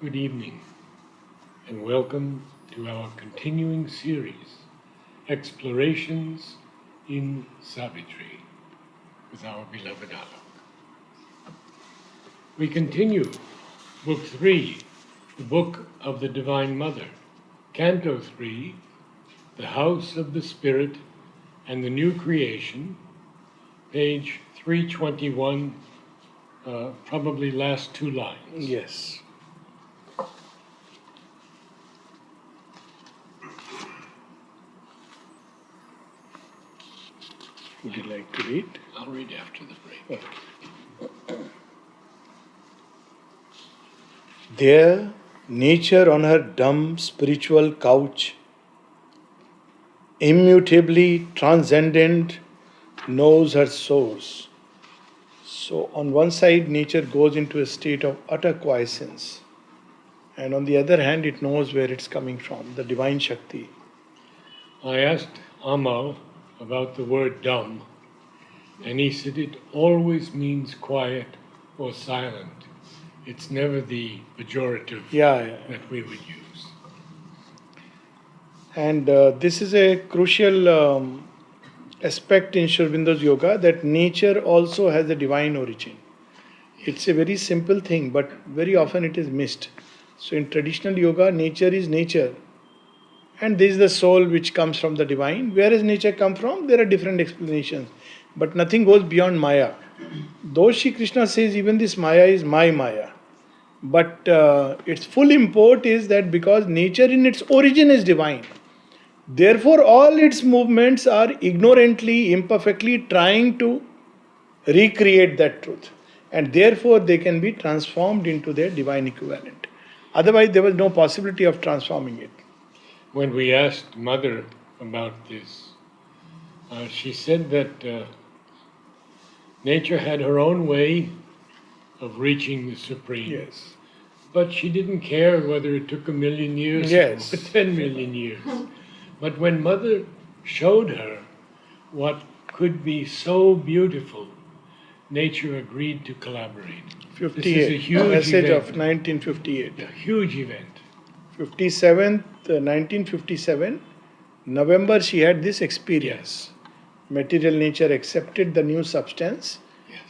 Good evening, and welcome to our continuing series, Explorations in Savitri, with our beloved Alok. We continue Book 3, the Book of the Divine Mother, Canto 3, the House of the Spirit and the New Creation, page 321, probably last two lines. Yes. Would you like to read? I'll read after the break. Okay. There, nature on her dumb spiritual couch, immutably transcendent, knows her source. So, on one side, nature goes into a state of utter quiescence, and on the other hand, it knows where it's coming from, the divine Shakti. I asked Amal about the word dumb, and he said it always means quiet or silent. It's never the pejorative that we would use. And this is a crucial aspect in Sri Aurobindo's yoga, that nature also has a divine origin. It's a very simple thing, but very often it is missed. So in traditional yoga, nature is nature. And this is the soul which comes from the divine. Where does nature come from? There are different explanations. But nothing goes beyond Maya. Though Shri Krishna says even this Maya is my Maya. But its full import is that because nature in its origin is divine, therefore all its movements are ignorantly, imperfectly trying to recreate that truth. And therefore they can be transformed into their divine equivalent. Otherwise there was no possibility of transforming it. When we asked Mother about this, she said that nature had her own way of reaching the Supreme. Yes. But she didn't care whether it took 1,000,000 years or 10,000,000 years. But when Mother showed her what could be so beautiful, nature agreed to collaborate. 58, this is a huge message event. of 1958. A huge event. 1957, November, she had this experience. Material nature accepted the new substance,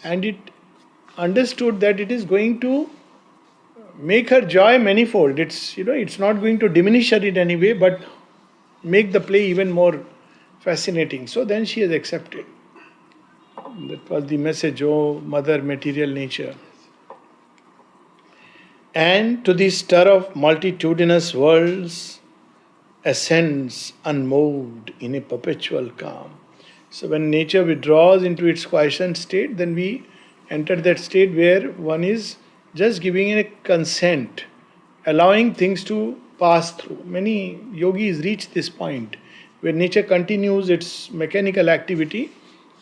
and it understood that it is going to make her joy manifold. It's not going to diminish her in any way, but make the play even more fascinating. So then she has accepted. That was the message, oh Mother, material nature. And to the stir of multitudinous worlds ascends unmoved in a perpetual calm. So when nature withdraws into its quiescent state, then we enter that state where one is just giving a consent, allowing things to pass through. Many yogis reach this point where nature continues its mechanical activity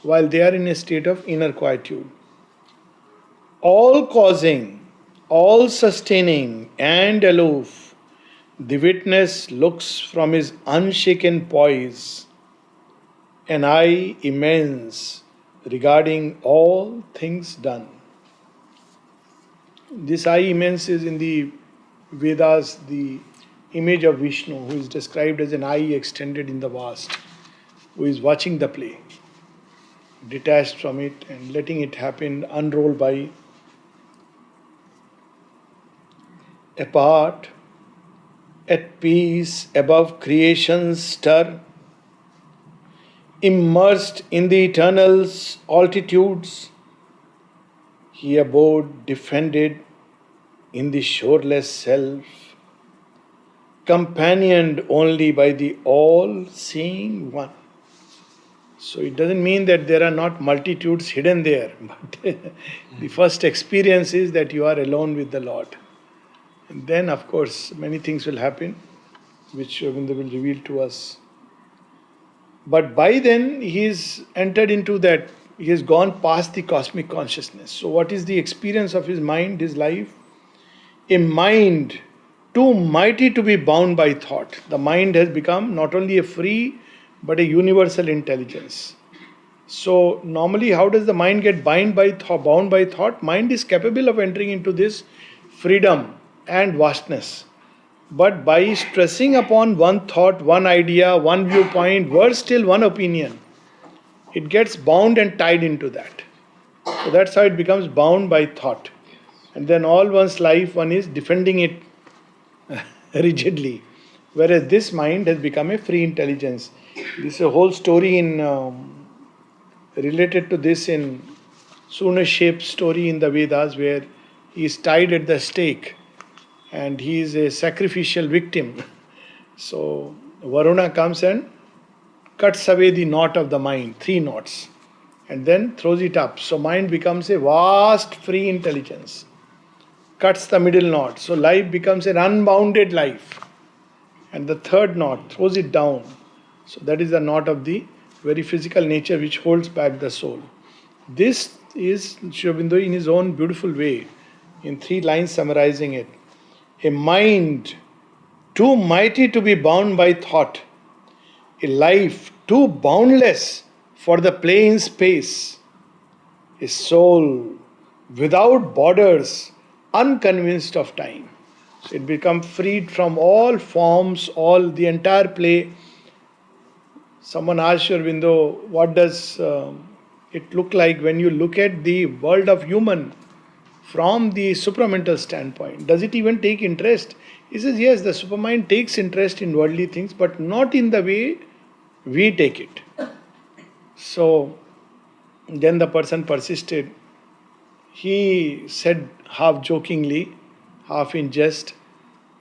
while they are in a state of inner quietude. All causing, all sustaining and aloof, the witness looks from his unshaken poise, an eye immense regarding all things done. This eye immense is in the Vedas the image of Vishnu, who is described as an eye extended in the vast, who is watching the play, detached from it and letting it happen, unroll by. Apart, at peace, above creation's stir, immersed in the eternal's altitudes, he abode defended in the shoreless self, companioned only by the all-seeing one. So it doesn't mean that there are not multitudes hidden there, but the first experience is that you are alone with the Lord. And then, of course, many things will happen, which Govinda will reveal to us. But by then, he is entered into that, he has gone past the cosmic consciousness. So what is the experience of his mind, his life? A mind too mighty to be bound by thought. The mind has become not only a free, but a universal intelligence. So normally, how does the mind get bound by thought? Mind is capable of entering into this freedom and vastness. But by stressing upon one thought, one idea, one viewpoint, words still one opinion, it gets bound and tied into that. So that's how it becomes bound by thought. And then all one's life, one is defending it rigidly. Whereas this mind has become a free intelligence. This is a whole story in related to this in Sunashep's story in the Vedas, where he is tied at the stake and he is a sacrificial victim. So Varuna comes and cuts away the knot of the mind, 3 knots, and then throws it up. So mind becomes a vast free intelligence. Cuts the middle knot. So life becomes an unbounded life. And the 3rd knot throws it down. So that is the knot of the very physical nature which holds back the soul. This is Sri Aurobindo in his own beautiful way, in 3 lines summarizing it. A mind too mighty to be bound by thought, a life too boundless for the play in space, a soul without borders, unconvinced of time. So it becomes freed from all forms, all the entire play. Someone asked Sri Aurobindo, what does it look like when you look at the world of human from the supramental standpoint? Does it even take interest? He says, yes, the supermind takes interest in worldly things, but not in the way we take it. So then the person persisted. He said half jokingly, half in jest,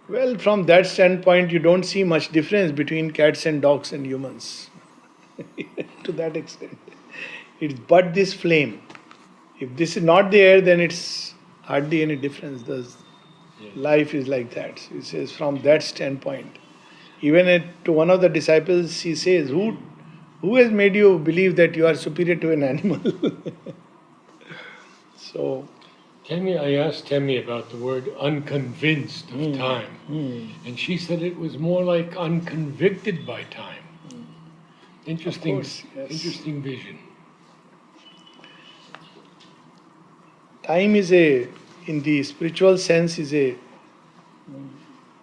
well, from that standpoint, you don't see much difference between cats and dogs and humans. To that extent. It's but this flame. If this is not there, then it's hardly any difference. Life is like that. He says, from that standpoint. Even to one of the disciples, he says, who has made you believe that you are superior to an animal? So, I asked Temi about the word unconvinced of time. And she said it was more like unconvicted by time. Interesting, course, yes. Interesting vision. Time is in the spiritual sense, is a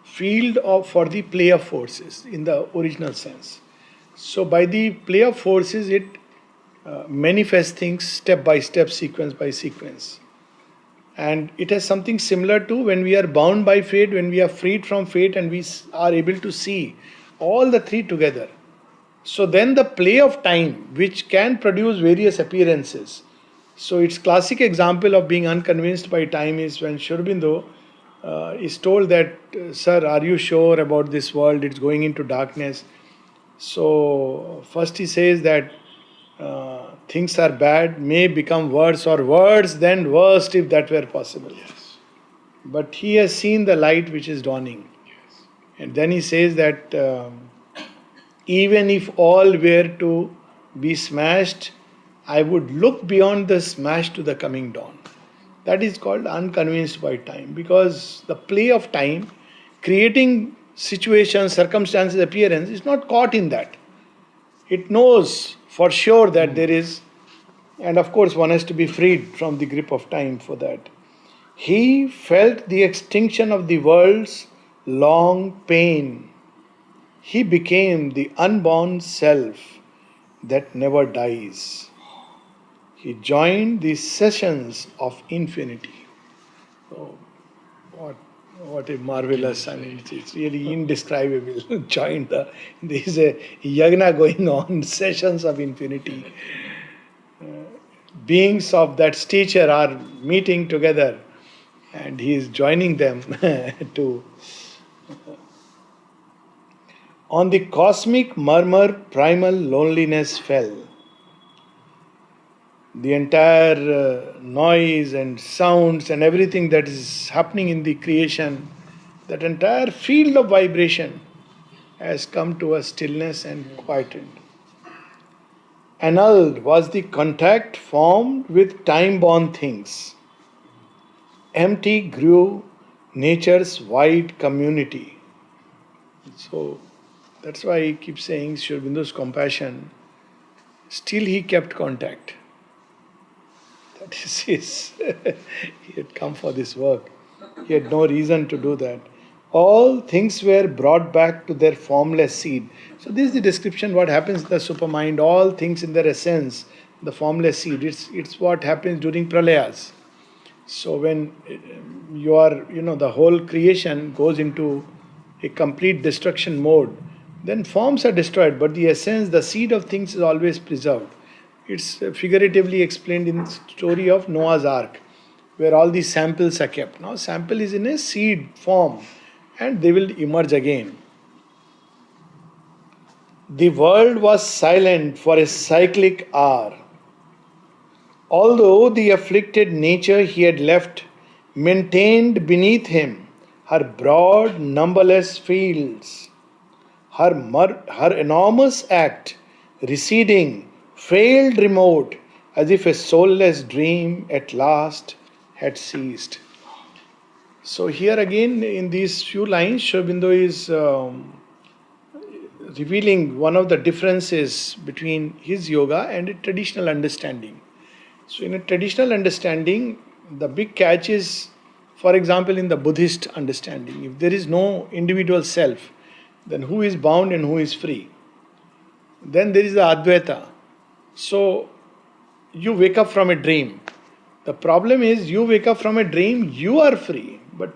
field for the play of forces in the original sense. So by the play of forces, it manifests things step by step, sequence by sequence. And it has something similar to when we are bound by fate, when we are freed from fate and we are able to see all the 3 together. So then the play of time, which can produce various appearances. So its classic example of being unconvinced by time is when Sri Aurobindo is told that, sir, are you sure about this world? It's going into darkness. So first he says that things are bad, may become worse, or worse than worst if that were possible. Yes. But he has seen the light which is dawning. Yes. And then he says that even if all were to be smashed, I would look beyond the smash to the coming dawn. That is called unconvinced by time, because the play of time, creating situations, circumstances, appearance, is not caught in that. It knows for sure that there is, and of course one has to be freed from the grip of time for that. He felt the extinction of the world's long pain. He became the unborn self that never dies. He joined the sessions of infinity. Oh, what a marvelous, I mean, it's really indescribable. Joined there is a yagna going on, sessions of infinity. Beings of that stature are meeting together and he is joining them to. On the cosmic murmur, primal loneliness fell. The entire noise and sounds and everything that is happening in the creation, that entire field of vibration has come to a stillness and quieted. Annulled was the contact formed with time-born things. Empty grew nature's wide community. So that's why I keep saying Sri Aurobindo's compassion. Still he kept contact. That is his. He had come for this work. He had no reason to do that. All things were brought back to their formless seed. So this is the description what happens in the supermind. All things in their essence, the formless seed. It's what happens during pralayas. So when you are, the whole creation goes into a complete destruction mode, then forms are destroyed, but the essence, the seed of things is always preserved. It's figuratively explained in the story of Noah's Ark, where all these samples are kept. Now, sample is in a seed form, and they will emerge again. The world was silent for a cyclic hour. Although the afflicted nature he had left maintained beneath him her broad, numberless fields, her enormous act receding, frail, remote, as if a soulless dream at last had ceased. So here again in these few lines, Sri Aurobindo is revealing one of the differences between his yoga and a traditional understanding. So in a traditional understanding, the big catch is, for example, in the Buddhist understanding, if there is no individual self, then who is bound and who is free? Then there is the Advaita. So you wake up from a dream. The problem is you wake up from a dream, you are free, but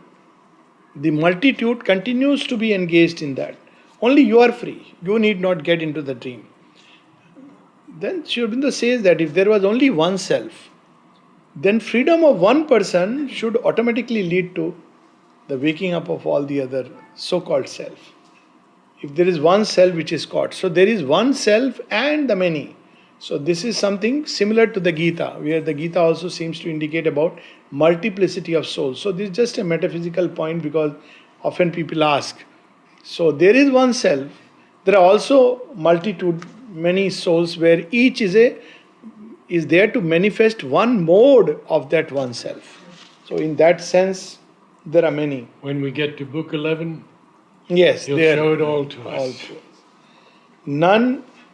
the multitude continues to be engaged in that. Only you are free. You need not get into the dream. Then Sri Aurobindo says that if there was only one self, then freedom of one person should automatically lead to the waking up of all the other so-called self. If there is one self which is caught, so there is one self and the many. So this is something similar to the Gita, where the Gita also seems to indicate about multiplicity of souls. So this is just a metaphysical point because often people ask. So there is one self, there are also multitude, many souls where each is there to manifest one mode of that one self. So in that sense, there are many. When we get to book 11, yes, he'll show it all to us.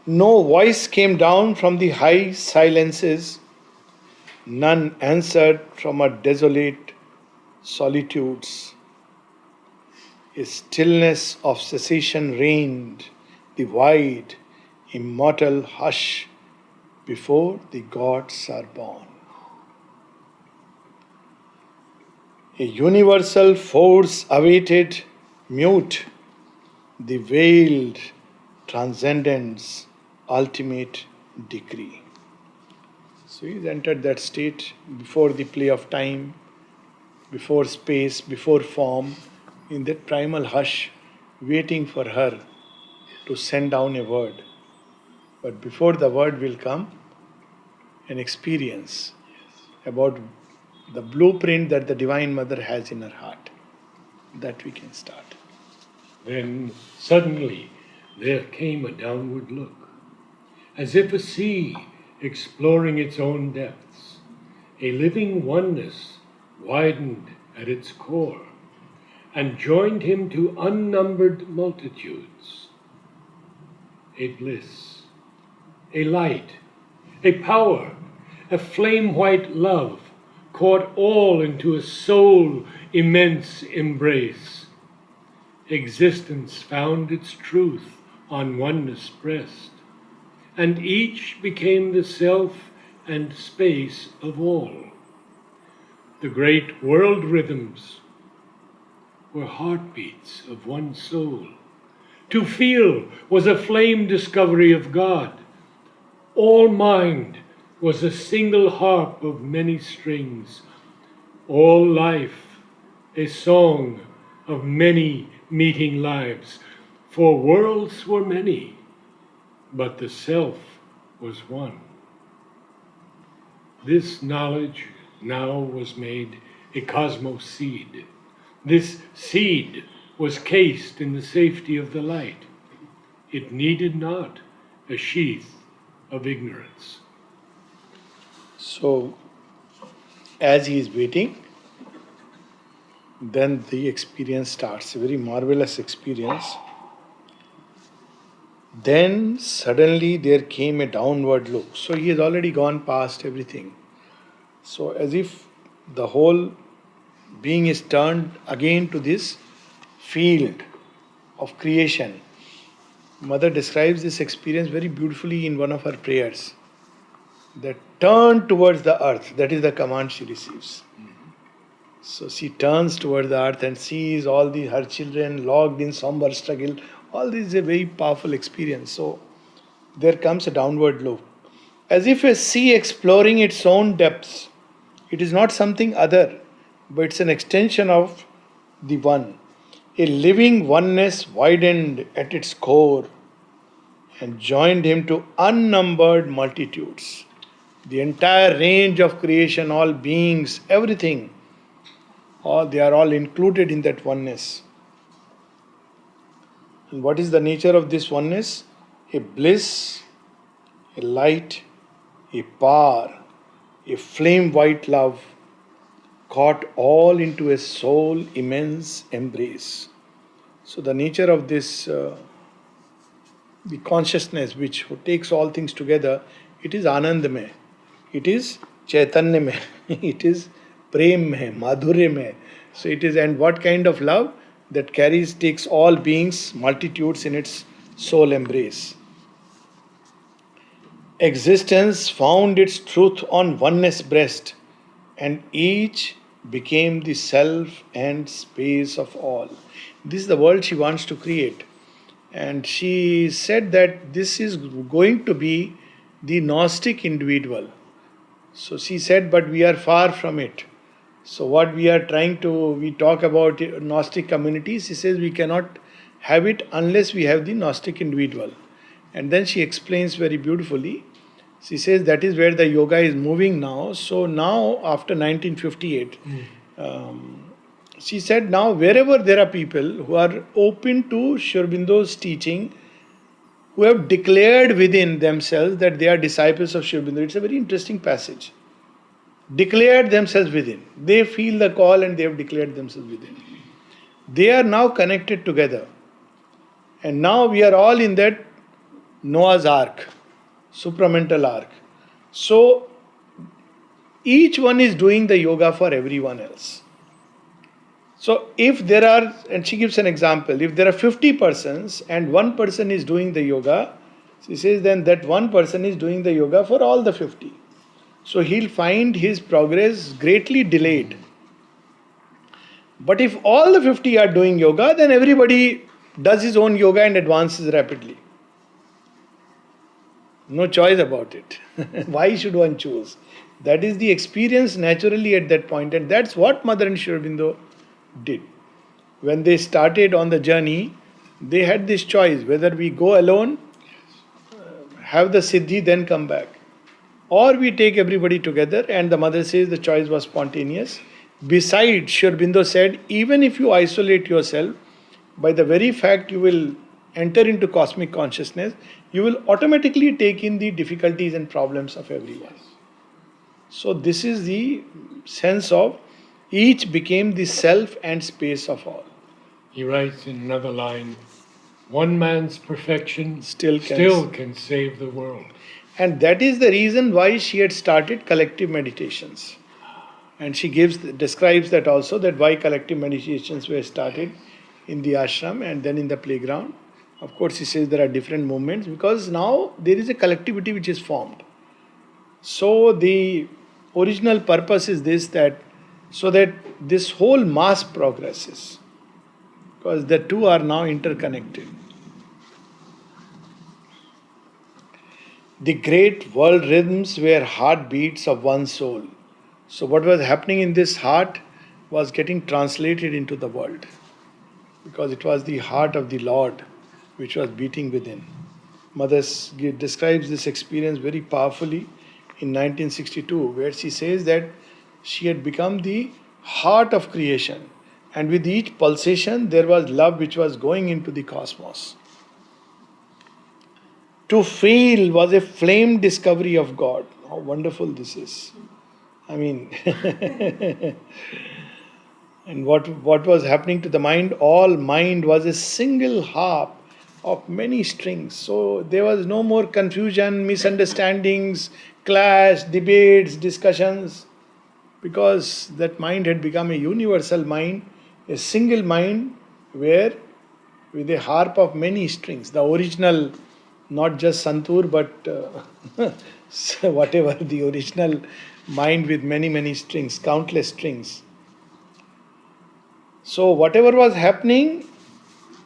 No voice came down from the high silences, none answered from our desolate solitudes. A stillness of cessation reigned, the wide, immortal hush before the gods are born. A universal force awaited, mute, the veiled transcendence, ultimate decree. So he's entered that state before the play of time, before space, before form, in that primal hush, waiting for her to send down a word. But before the word will come, an experience about the blueprint that the Divine Mother has in her heart. That we can start. Then suddenly there came a downward look, as if a sea exploring its own depths. A living oneness widened at its core and joined him to unnumbered multitudes. A bliss, a light, a power, a flame-white love caught all into a soul immense embrace. Existence found its truth on oneness breast, and each became the self and space of all. The great world rhythms were heartbeats of one soul. To feel was a flame discovery of God. All mind was a single harp of many strings. All life a song of many meeting lives. For worlds were many, but the self was one. This knowledge now was made a cosmos seed. This seed was cased in the safety of the light. It needed not a sheath of ignorance. So, as he is waiting, then the experience starts, a very marvelous experience. Then suddenly there came a downward look. So he has already gone past everything. So as if the whole being is turned again to this field of creation. Mother describes this experience very beautifully in one of her prayers. That turn towards the earth, that is the command she receives. So she turns towards the earth and sees all her children locked in somber struggle. All this is a very powerful experience. So there comes a downward loop. As if a sea exploring its own depths. It is not something other, but it's an extension of the one. A living oneness widened at its core and joined him to unnumbered multitudes. The entire range of creation, all beings, everything, they are all included in that oneness. And what is the nature of this oneness? A bliss, a light, a power, a flame white love, caught all into a soul immense embrace. So the nature of this, the consciousness which takes all things together, it is Anandamay, it is Chaitanyamay, it is Prem-may, Madhuryamay. So it is, and what kind of love? That takes all beings, multitudes in its soul embrace. Existence found its truth on oneness breast, and each became the self and space of all. This is the world she wants to create. And she said that this is going to be the Gnostic individual. So she said, but we are far from it. So what we are trying to, we talk about Gnostic communities, she says we cannot have it unless we have the Gnostic individual. And then she explains very beautifully. She says that is where the yoga is moving now. So now, after 1958, she said now wherever there are people who are open to Sri Aurobindo's teaching, who have declared within themselves that they are disciples of Sri Aurobindo. It's a very interesting passage. Declared themselves within. They feel the call and they have declared themselves within. They are now connected together. And now we are all in that Noah's Ark, supramental ark. So each one is doing the yoga for everyone else. So if there are, and she gives an example, if there are 50 persons and one person is doing the yoga, she says then that one person is doing the yoga for all the 50. So he'll find his progress greatly delayed. But if all the 50 are doing yoga, then everybody does his own yoga and advances rapidly. No choice about it. Why should one choose? That is the experience naturally at that point, and that's what Mother and Sri Aurobindo did. When they started on the journey, they had this choice whether we go alone, have the siddhi, then come back, or we take everybody together. And the Mother says the choice was spontaneous. Besides, Sri Aurobindo said, even if you isolate yourself, by the very fact you will enter into cosmic consciousness, you will automatically take in the difficulties and problems of everyone. So this is the sense of each became the self and space of all. He writes in another line, one man's perfection still can save the world. And that is the reason why she had started collective meditations. And she describes that also, that why collective meditations were started in the ashram and then in the playground. Of course, she says there are different movements because now there is a collectivity which is formed. So the original purpose is this, that so that this whole mass progresses, because the two are now interconnected. The great world rhythms were heartbeats of one soul. So what was happening in this heart was getting translated into the world, because it was the heart of the Lord which was beating within. Mother describes this experience very powerfully in 1962, where she says that she had become the heart of creation, and with each pulsation there was love which was going into the cosmos. To feel was a flame discovery of God. How wonderful this is. I mean, and what was happening to the mind? All mind was a single harp of many strings. So there was no more confusion, misunderstandings, clash, debates, discussions. because that mind had become a universal mind, a single mind where with a harp of many strings, the original, not just Santur, but whatever, the original mind with many strings, countless strings. So, whatever was happening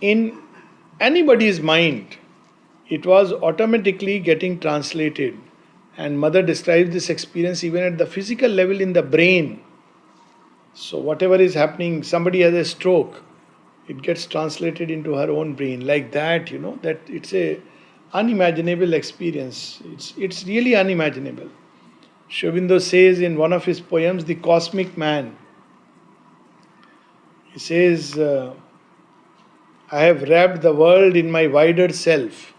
in anybody's mind, it was automatically getting translated. And mother describes this experience even at the physical level in the brain. So, whatever is happening, somebody has a stroke, it gets translated into her own brain. Like that, that it's a unimaginable experience. It's really unimaginable. Sri Aurobindo says in one of his poems, The Cosmic Man, he says, I have wrapped the world in my wider self.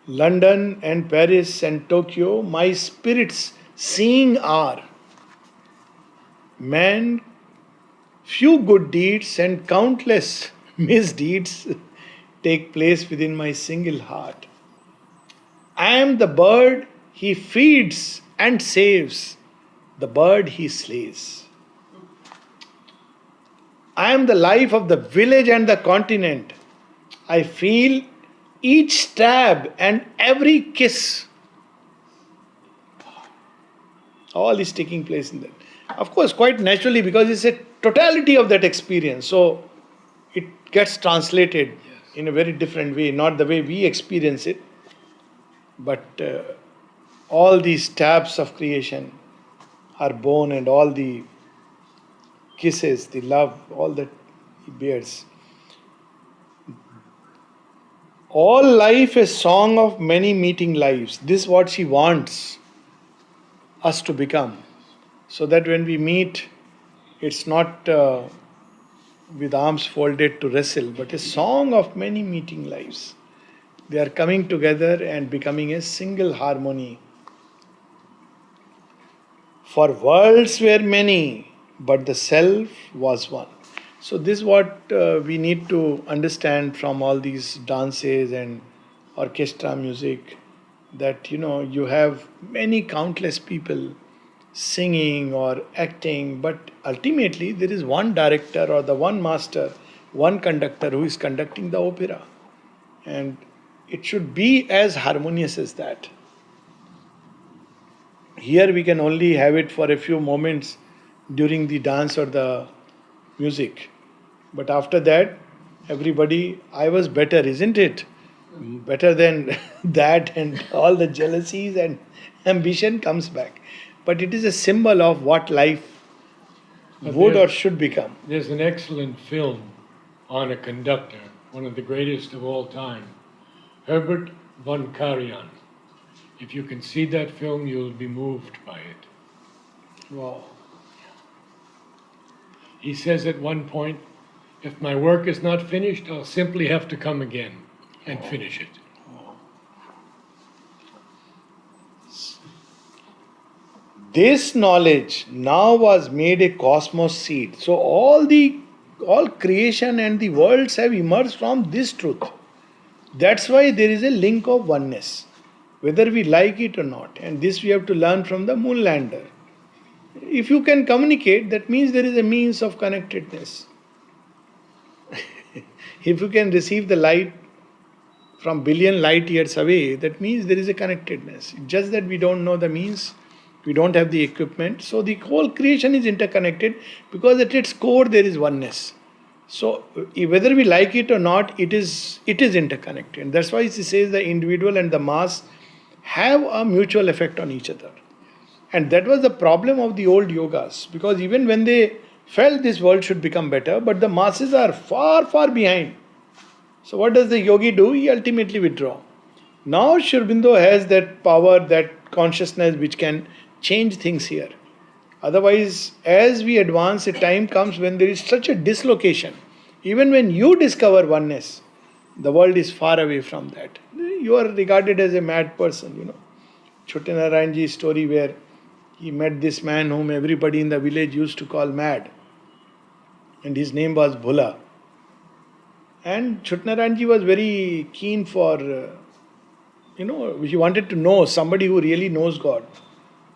London and Paris and Tokyo, my spirits seeing are. Man, few good deeds and countless misdeeds take place within my single heart. I am the bird he feeds and saves, the bird he slays. I am the life of the village and the continent. I feel each stab and every kiss. All is taking place in that. Of course, quite naturally, because it's a totality of that experience. So it gets translated in a very different way, not the way we experience it, but all these stabs of creation are born, and all the kisses, the love, all that he bears. All life a song of many meeting lives. This is what she wants us to become. So that when we meet, it's not with arms folded to wrestle, but a song of many meeting lives. They are coming together and becoming a single harmony. For worlds were many, but the self was one. So this is what we need to understand from all these dances and orchestra music, that you have many countless people singing or acting, but ultimately there is one director or the one master, one conductor who is conducting the opera, and it should be as harmonious as that. Here we can only have it for a few moments during the dance or the music, but after that everybody, I was better, isn't it? Better than that, and all the jealousies and ambition comes back. But it is a symbol of what life would or should become. There's an excellent film on a conductor, one of the greatest of all time, Herbert von Karajan. If you can see that film, you'll be moved by it. Wow. He says at one point, if my work is not finished, I'll simply have to come again and finish it. This knowledge now was made a cosmos seed. So all creation and the worlds have emerged from this truth. That's why there is a link of oneness, whether we like it or not. And this we have to learn from the moonlander. If you can communicate, that means there is a means of connectedness. If you can receive the light from billion light years away, that means there is a connectedness. Just that we don't know the means, we don't have the equipment. So the whole creation is interconnected, because at its core there is oneness. So whether we like it or not, it is interconnected. And that's why he says the individual and the mass have a mutual effect on each other. And that was the problem of the old yogas, because even when they felt this world should become better, but the masses are far behind. So what does the yogi do? He ultimately withdraws. Now Sri Aurobindo has that power, that consciousness which can change things here. Otherwise, as we advance, a time comes when there is such a dislocation. Even when you discover oneness, the world is far away from that. You are regarded as a mad person, Chote Narayanji's story, where he met this man whom everybody in the village used to call mad. And his name was Bhula. And Chote Narayanji was very keen for, he wanted to know somebody who really knows God.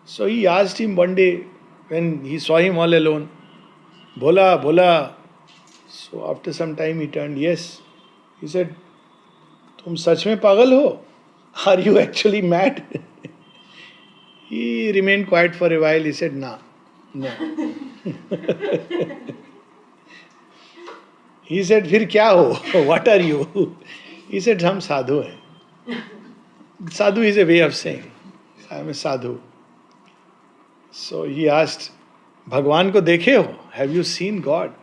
So he asked him one day, when he saw him all alone. Bola, bola. So after some time he turned, yes. He said, तुम सच में पागल हो? Are you actually mad? He remained quiet for a while. He said, nah, no. He said, फिर क्या हो? What are you? He said, हम साधु हैं. Sadhu is a way of saying, I am a sadhu. So he asked, Bhagwan ko dekhe ho? Have you seen God?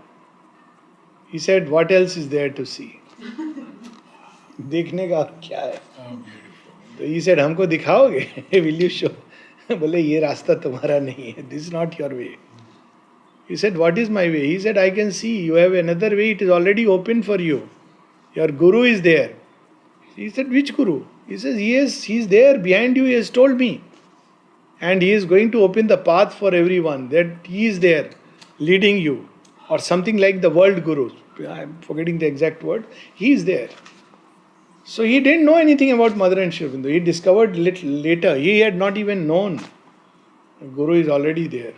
He said, what else is there to see? देखने का और क्या है? तो he said, हमको दिखाओगे? Will you show? बोले ये रास्ता तुम्हारा नहीं है. This is not your way. He said, what is my way? He said, I can see. You have another way. It is already open for you. Your guru is there. He said, which guru? He says, yes, he is there behind you. He has told me. And he is going to open the path for everyone. That he is there leading you. Or something like the world guru. I am forgetting the exact word. He is there. So he didn't know anything about Mother and Sri Aurobindo. He discovered little later. He had not even known. The guru is already there.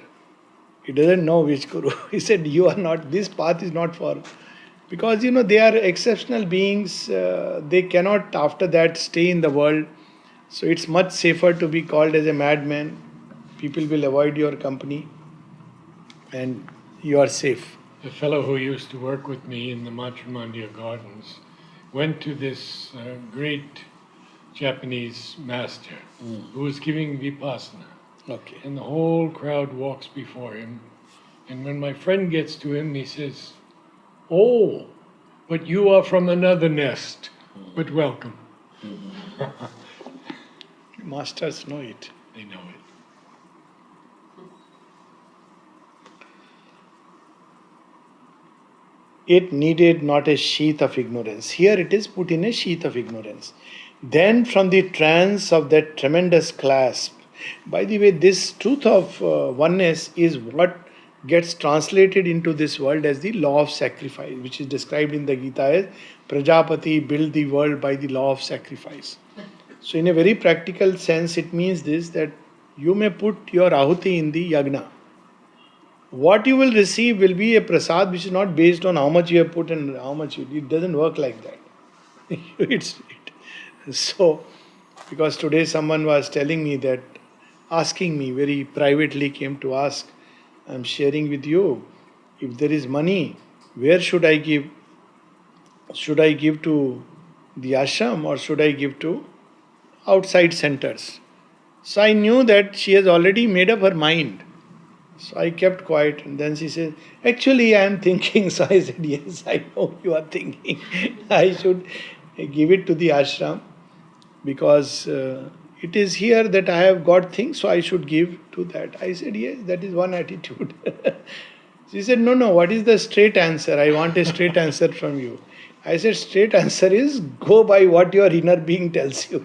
He doesn't know which guru. He said, you are not, this path is not for. Because they are exceptional beings. They cannot after that stay in the world. So it's much safer to be called as a madman. People will avoid your company. And you are safe. The fellow who used to work with me in the Matrimandia Gardens went to this great Japanese master who was giving Vipassana. Okay. And the whole crowd walks before him. And when my friend gets to him, he says, oh, but you are from another nest. But welcome. Masters know it. They know it. It needed not a sheath of ignorance. Here it is put in a sheath of ignorance. Then from the trance of that tremendous clasp. By the way, this truth of oneness is what gets translated into this world as the law of sacrifice, which is described in the Gita as Prajapati built the world by the law of sacrifice. So in a very practical sense, it means this, that you may put your ahuti in the yagna. What you will receive will be a prasad which is not based on how much you have put and how much you. It doesn't work like that. So, because today someone was telling me that, asking me very privately, came to ask, I'm sharing with you, if there is money, where should I give? Should I give to the ashram or should I give to outside centers? So I knew that she has already made up her mind. So I kept quiet, and then she said, actually I am thinking. So I said, yes, I know you are thinking. I should give it to the ashram because it is here that I have got things, so I should give to that. I said, yes, that is one attitude. She said, no, what is the straight answer? I want a straight answer from you. I said, straight answer is go by what your inner being tells you.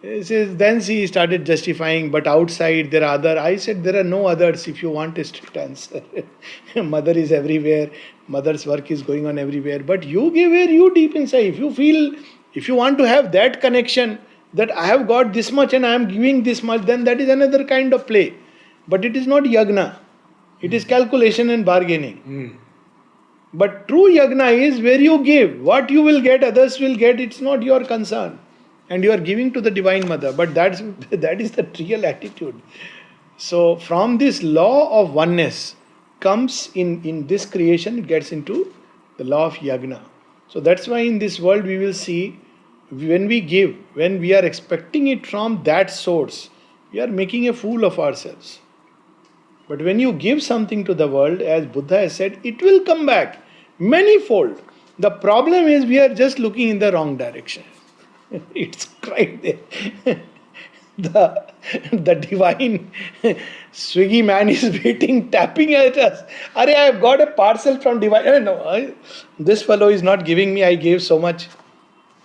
Then she started justifying, but outside there are other. I said, there are no others if you want a straight answer. Mother is everywhere. Mother's work is going on everywhere. But you give where you deep inside. If you feel, if you want to have that connection, that I have got this much and I am giving this much, then that is another kind of play. But it is not yagna. It is calculation and bargaining. But true yagna is where you give. What you will get, others will get. It's not your concern. And you are giving to the Divine Mother. But that is the real attitude. So from this law of oneness comes in this creation, it gets into the law of yagna. So that's why in this world we will see, when we give, when we are expecting it from that source, we are making a fool of ourselves. But when you give something to the world, as Buddha has said, it will come back manyfold. The problem is we are just looking in the wrong direction. It's right there. The divine Swiggy man is waiting, tapping at us. Are, I have got a parcel from divine. No, this fellow is not giving me, I gave so much.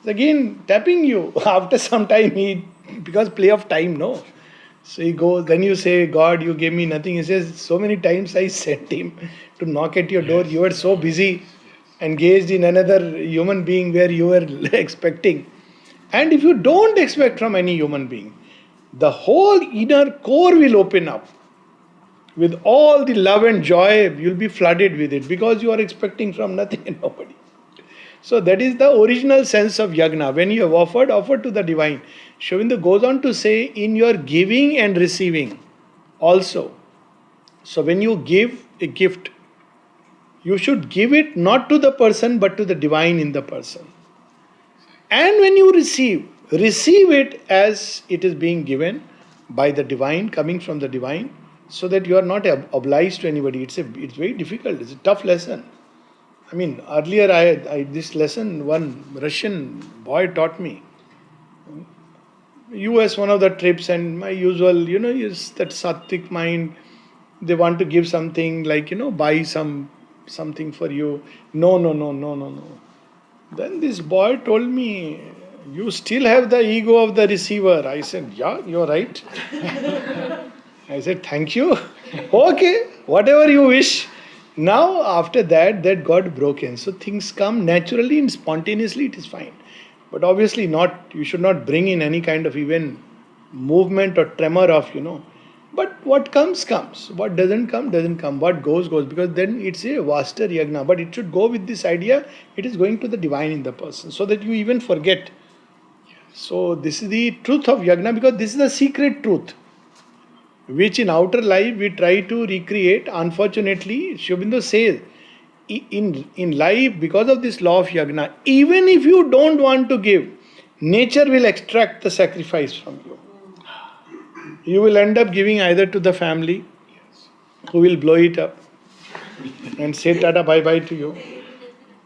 Again, tapping you. After some time, because play of time, no. So he goes, then you say, God, you gave me nothing. He says, so many times I sent him to knock at your door. You were so busy, engaged in another human being where you were expecting. And if you don't expect from any human being, the whole inner core will open up. with all the love and joy, you'll be flooded with it because you are expecting from nothing and nobody. So that is the original sense of yagna. When you have offered, offer to the divine. Sri Aurobindo goes on to say, in your giving and receiving also. So when you give a gift, you should give it not to the person but to the divine in the person. And when you receive it as it is being given by the divine, coming from the divine, so that you are not obliged to anybody. It's very difficult. It's a tough lesson. I mean, earlier I this lesson one Russian boy taught me. US one of the trips, and my usual, is that sattvic mind. They want to give something like, buy something for you. No. Then this boy told me, you still have the ego of the receiver. I said, yeah, you're right. I said, thank you. Okay, whatever you wish. Now, after that got broken. So things come naturally and spontaneously, it is fine. But obviously you should not bring in any kind of even movement or tremor of, But what comes. What doesn't come. What goes. Because then it's a vaster yagna. But it should go with this idea, it is going to the divine in the person. So that you even forget. So this is the truth of yagna, because this is the secret truth, which in outer life we try to recreate. Unfortunately, Sri Aurobindo says, in life, because of this law of yagna, even if you don't want to give, nature will extract the sacrifice from you. You will end up giving either to the family, who will blow it up and say tata bye bye to you,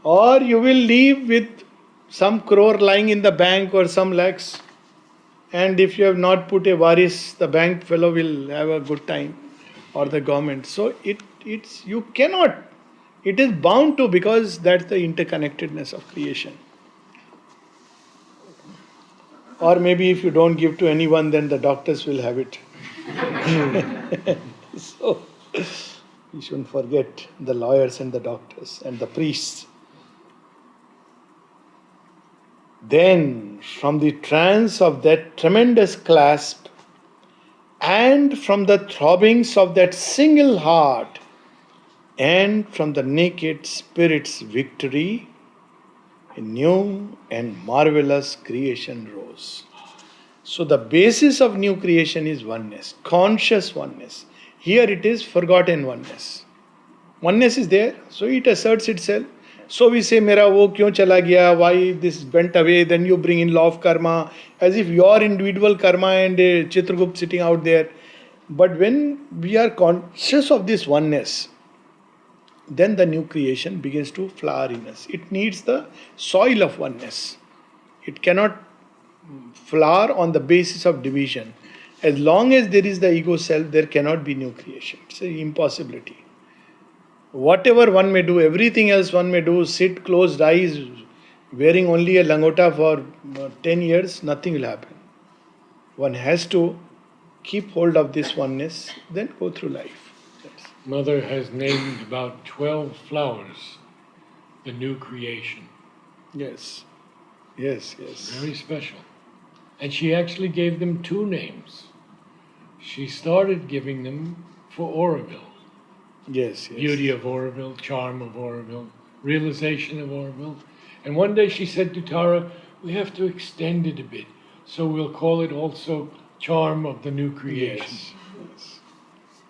or you will leave with some crore lying in the bank or some lakhs, and if you have not put a waris, the bank fellow will have a good time, or the government. So you cannot. It is bound to, because that's the interconnectedness of creation. Or maybe if you don't give to anyone, then the doctors will have it. So you shouldn't forget the lawyers and the doctors and the priests. Then, from the trance of that tremendous clasp and from the throbbings of that single heart and from the naked spirit's victory, a new and marvelous creation rose. So the basis of new creation is oneness, conscious oneness. Here it is forgotten oneness. Oneness is there, so it asserts itself. So we say, Mera wo kyun chala gaya, why this went away, then you bring in law of karma, as if your individual karma and Chitragupt sitting out there. But when we are conscious of this oneness, then the new creation begins to flower in us. It needs the soil of oneness. It cannot flower on the basis of division. As long as there is the ego self, there cannot be new creation. It's an impossibility. Whatever one may do, everything else one may do, sit closed eyes, wearing only a langota for 10 years, nothing will happen. One has to keep hold of this oneness, then go through life. Mother has named about 12 flowers the new creation. Yes. Very special. And she actually gave them 2 names. She started giving them for Oroville. Yes. Beauty of Oroville, charm of Oroville, realization of Oroville. And one day she said to Tara, we have to extend it a bit. So we'll call it also charm of the new creation. Yes.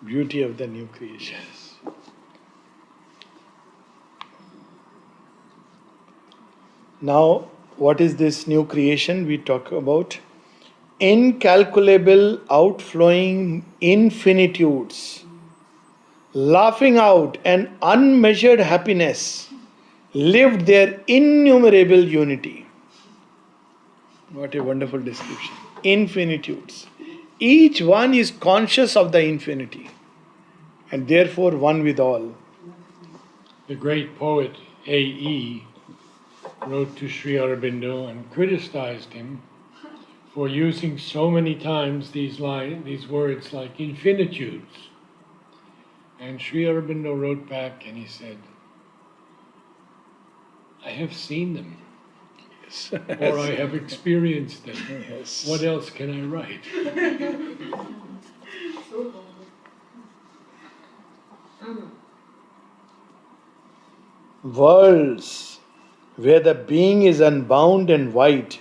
Beauty of the new creation. Yes. Now, what is this new creation we talk about? Incalculable, outflowing infinitudes, laughing out an unmeasured happiness, lived their innumerable unity. What a wonderful description. Infinitudes. Each one is conscious of the infinity, and therefore one with all. The great poet A.E. wrote to Sri Aurobindo and criticized him for using so many times these words like infinitudes. And Sri Aurobindo wrote back and he said, I have seen them. Yes. Or I have experienced them. Yes. What else can I write? worlds where the being is unbound and wide,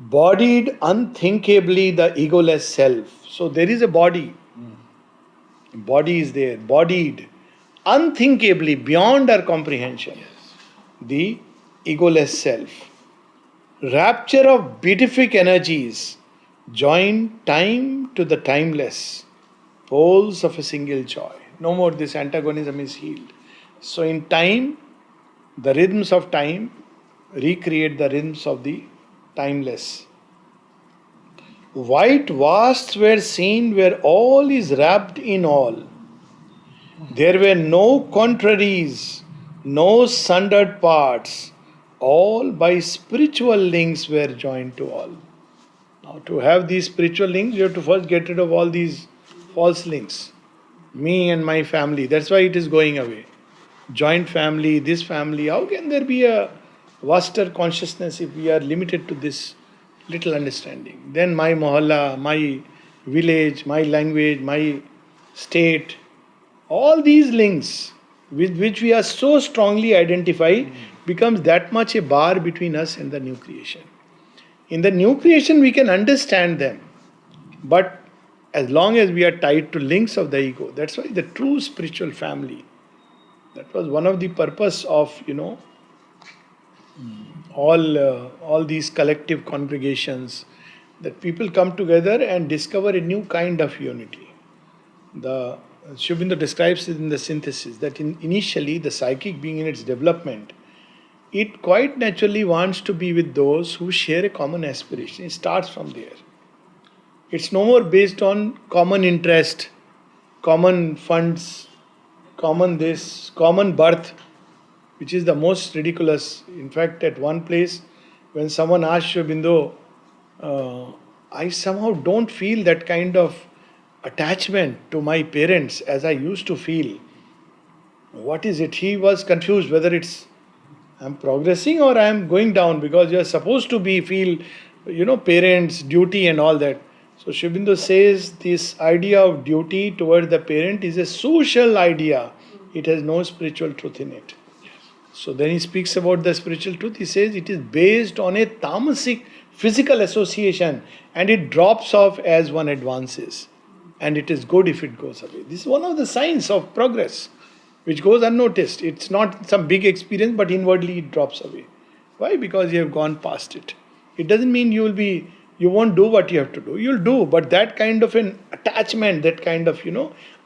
bodied unthinkably the egoless self. So there is a body. Body is there, bodied unthinkably beyond our comprehension. The egoless self. Rapture of beatific energies join time to the timeless, poles of a single joy. No more this antagonism is healed. So in time, the rhythms of time recreate the rhythms of the timeless. White vasts were seen where all is wrapped in all. There were no contraries, no sundered parts. All by spiritual links were joined to all. Now, to have these spiritual links, you have to first get rid of all these false links. Me and my family, that's why it is going away. Joint family, this family, how can there be a vaster consciousness if we are limited to this little understanding? Then my mohalla, my village, my language, my state, all these links with which we are so strongly identified becomes that much a bar between us and the new creation. In the new creation we can understand them, but as long as we are tied to links of the ego, that's why the true spiritual family, that was one of the purpose of all these collective congregations, that people come together and discover a new kind of unity. The Sri Aurobindo describes it in the synthesis that initially the psychic being in its development, it quite naturally wants to be with those who share a common aspiration. It starts from there. It's no more based on common interest, common funds, common this, common birth, which is the most ridiculous. In fact, at one place, when someone asked Sri Aurobindo, I somehow don't feel that kind of attachment to my parents as I used to feel. What is it? He was confused whether it's I'm progressing or I'm going down, because you're supposed to feel parents, duty and all that. So Sri Aurobindo says this idea of duty toward the parent is a social idea. It has no spiritual truth in it. So then he speaks about the spiritual truth. He says it is based on a tamasic physical association and it drops off as one advances. And it is good if it goes away. This is one of the signs of progress, which goes unnoticed. It's not some big experience, but inwardly it drops away. Why? Because you have gone past it. It doesn't mean you won't do what you have to do. You'll do, but that kind of an attachment, that kind of,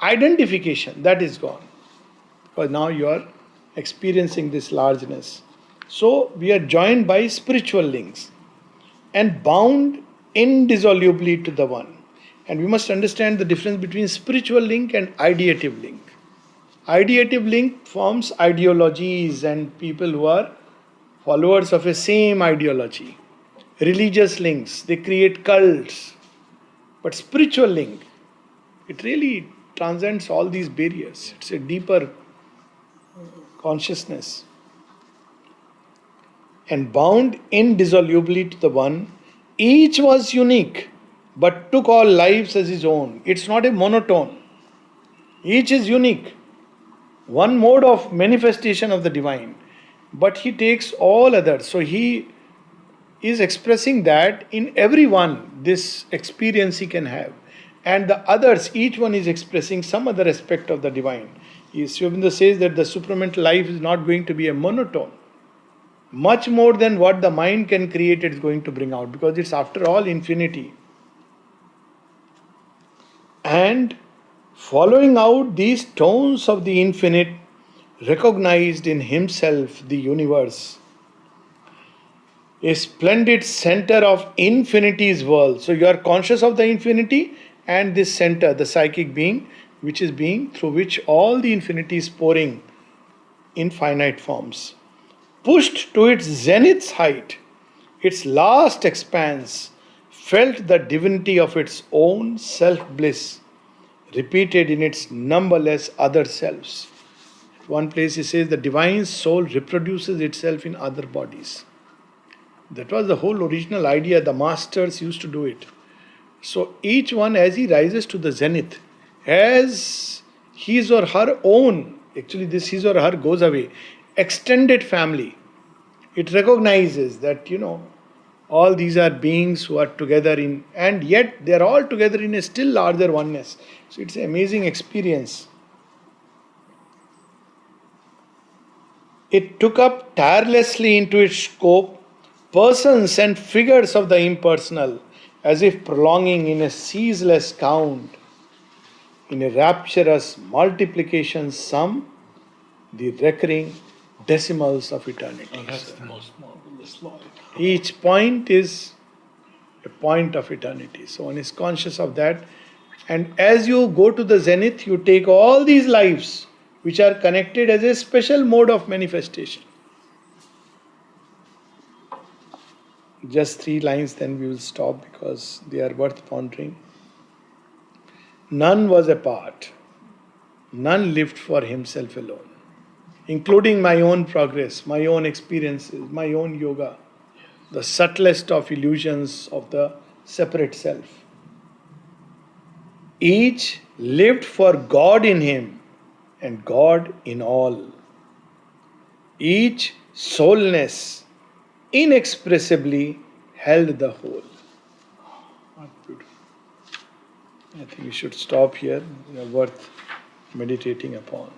identification, that is gone. Because now you are experiencing this largeness. So we are joined by spiritual links and bound indissolubly to the one. And we must understand the difference between spiritual link and ideative link. Ideative link forms ideologies and people who are followers of a same ideology. Religious links, they create cults. But spiritual link, it really transcends all these barriers. It's a deeper consciousness. And bound indissolubly to the one, each was unique, but took all lives as his own. It's not a monotone. Each is unique. One mode of manifestation of the divine. But he takes all others. So he is expressing that in everyone, this experience he can have. And the others, each one is expressing some other aspect of the divine. Sri Aurobindo says that the supramental life is not going to be a monotone. Much more than what the mind can create, it's going to bring out. Because it's after all infinity. And following out these tones of the infinite, recognized in himself the universe, a splendid center of infinity's world. So you are conscious of the infinity and this center, the psychic being, which is being through which all the infinity is pouring in finite forms. Pushed to its zenith's height, its last expanse, felt the divinity of its own self-bliss, repeated in its numberless other selves. At one place he says the divine soul reproduces itself in other bodies. That was the whole original idea. The masters used to do it. So each one, as he rises to the zenith, as his or her own, actually this his or her goes away, extended family. It recognizes that, all these are beings who are together and yet they are all together in a still larger oneness. So it's an amazing experience. It took up tirelessly into its scope persons and figures of the impersonal, as if prolonging in a ceaseless count, in a rapturous multiplication sum, the recurring decimals of eternity. Oh, that's the most marvelous line. Each point is a point of eternity. So one is conscious of that. And as you go to the zenith, you take all these lives which are connected as a special mode of manifestation. Just 3 lines, then we will stop because they are worth pondering. None was apart. None lived for himself alone, including my own progress, my own experiences, my own yoga, the subtlest of illusions of the separate self. Each lived for God in him and God in all. Each soulness inexpressibly held the whole. What beautiful. I think we should stop here. They are worth meditating upon.